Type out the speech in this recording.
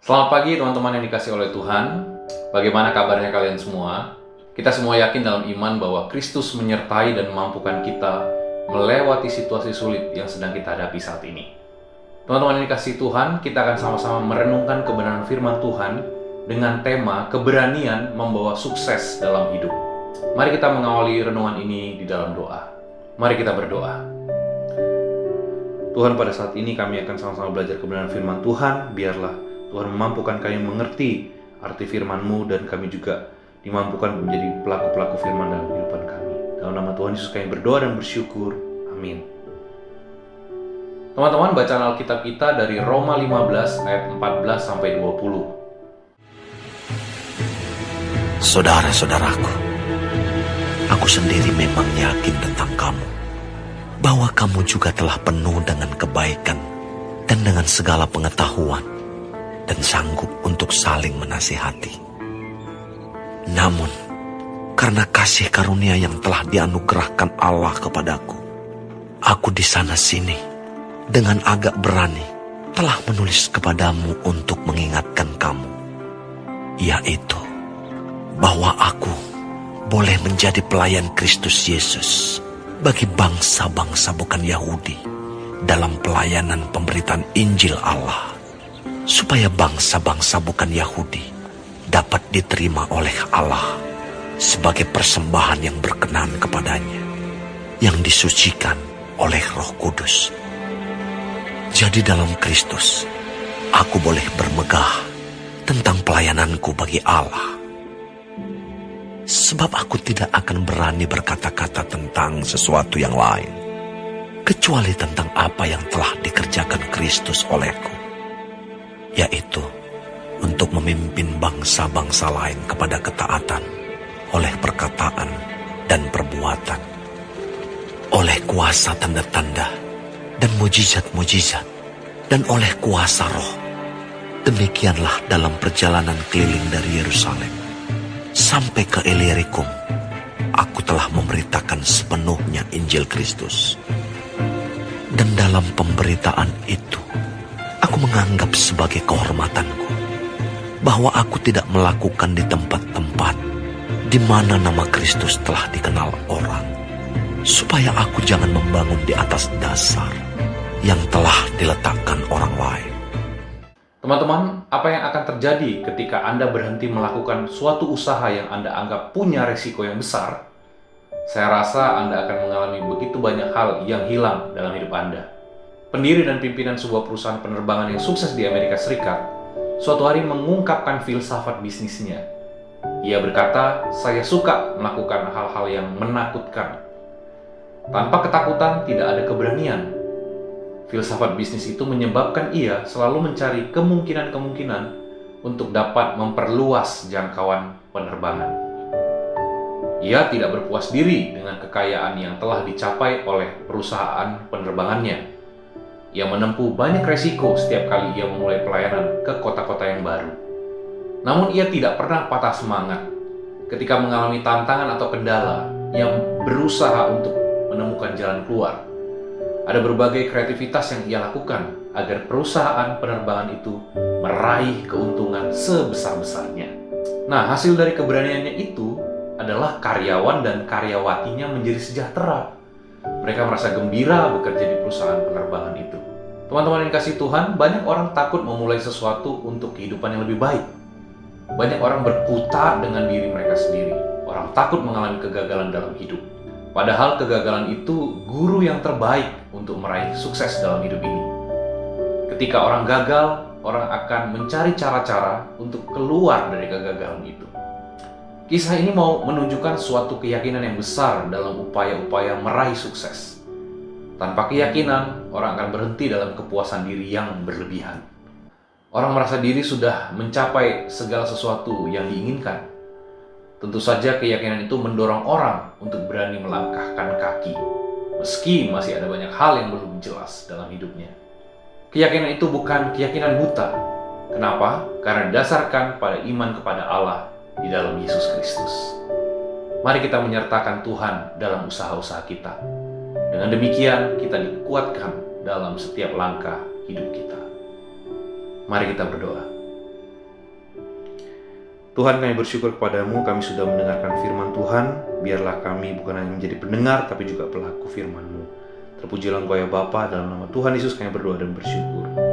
Selamat pagi teman-teman yang dikasih oleh Tuhan. Bagaimana kabarnya kalian semua? Kita semua yakin dalam iman bahwa Kristus menyertai dan memampukan kita melewati situasi sulit yang sedang kita hadapi saat ini. Teman-teman yang dikasih Tuhan, kita akan sama-sama merenungkan kebenaran firman Tuhan dengan tema keberanian membawa sukses dalam hidup. Mari kita mengawali renungan ini di dalam doa. Mari kita berdoa. Tuhan, pada saat ini kami akan sama-sama belajar kebenaran firman Tuhan. Biarlah Tuhan memampukan kami mengerti arti firman-Mu dan kami juga dimampukan menjadi pelaku-pelaku firman dalam kehidupan kami. Dalam nama Tuhan Yesus kami berdoa dan bersyukur. Amin. Teman-teman, bacaan Alkitab kita dari Roma 15 ayat 14-20. Saudara-saudaraku, aku sendiri memang yakin tentang kamu, bahwa kamu juga telah penuh dengan kebaikan dan dengan segala pengetahuan, dan sanggup untuk saling menasihati. Namun, karena kasih karunia yang telah dianugerahkan Allah kepadaku, aku di sana-sini dengan agak berani telah menulis kepadamu untuk mengingatkan kamu, yaitu bahwa aku boleh menjadi pelayan Kristus Yesus bagi bangsa-bangsa bukan Yahudi dalam pelayanan pemberitaan Injil Allah, supaya bangsa-bangsa bukan Yahudi dapat diterima oleh Allah sebagai persembahan yang berkenan kepadanya, yang disucikan oleh Roh Kudus. Jadi dalam Kristus, aku boleh bermegah tentang pelayananku bagi Allah. Sebab aku tidak akan berani berkata-kata tentang sesuatu yang lain, kecuali tentang apa yang telah dikerjakan Kristus olehku, yaitu untuk memimpin bangsa-bangsa lain kepada ketaatan oleh perkataan dan perbuatan, oleh kuasa tanda-tanda dan mujizat-mujizat, dan oleh kuasa Roh. Demikianlah dalam perjalanan keliling dari Yerusalem sampai ke Illyricum, aku telah memberitakan sepenuhnya Injil Kristus. Dan dalam pemberitaan itu, aku menganggap sebagai kehormatanku bahwa aku tidak melakukan di tempat-tempat di mana nama Kristus telah dikenal orang, supaya aku jangan membangun di atas dasar yang telah diletakkan orang lain. Teman-teman, apa yang akan terjadi ketika Anda berhenti melakukan suatu usaha yang Anda anggap punya resiko yang besar? Saya rasa Anda akan mengalami begitu banyak hal yang hilang dalam hidup Anda. Pendiri dan pimpinan sebuah perusahaan penerbangan yang sukses di Amerika Serikat suatu hari mengungkapkan filsafat bisnisnya. Ia berkata, "Saya suka melakukan hal-hal yang menakutkan. Tanpa ketakutan tidak ada keberanian." Filsafat bisnis itu menyebabkan ia selalu mencari kemungkinan-kemungkinan untuk dapat memperluas jangkauan penerbangan. Ia tidak berpuas diri dengan kekayaan yang telah dicapai oleh perusahaan penerbangannya. Ia menempuh banyak resiko setiap kali ia memulai pelayanan ke kota-kota yang baru. Namun ia tidak pernah patah semangat ketika mengalami tantangan atau kendala yang berusaha untuk menemukan jalan keluar. Ada berbagai kreativitas yang ia lakukan agar perusahaan penerbangan itu meraih keuntungan sebesar-besarnya. Nah, hasil dari keberaniannya itu adalah karyawan dan karyawatinya menjadi sejahtera. Mereka merasa gembira bekerja di perusahaan penerbangan itu. Teman-teman yang kasih Tuhan, banyak orang takut memulai sesuatu untuk kehidupan yang lebih baik. Banyak orang berkutat dengan diri mereka sendiri. Orang takut mengalami kegagalan dalam hidup. Padahal kegagalan itu guru yang terbaik untuk meraih sukses dalam hidup ini. Ketika orang gagal, orang akan mencari cara-cara untuk keluar dari kegagalan itu. Kisah ini mau menunjukkan suatu keyakinan yang besar dalam upaya-upaya meraih sukses. Tanpa keyakinan, orang akan berhenti dalam kepuasan diri yang berlebihan. Orang merasa diri sudah mencapai segala sesuatu yang diinginkan. Tentu saja keyakinan itu mendorong orang untuk berani melangkahkan kaki, meski masih ada banyak hal yang belum jelas dalam hidupnya. Keyakinan itu bukan keyakinan buta. Kenapa? Karena didasarkan pada iman kepada Allah di dalam Yesus Kristus. Mari kita menyertakan Tuhan dalam usaha-usaha kita. Dengan demikian, kita dikuatkan dalam setiap langkah hidup kita. Mari kita berdoa. Tuhan, kami bersyukur kepadamu, kami sudah mendengarkan firman Tuhan. Biarlah kami bukan hanya menjadi pendengar, tapi juga pelaku firman-Mu. Terpujilah Engkau ya Bapa, dalam nama Tuhan Yesus kami berdoa dan bersyukur.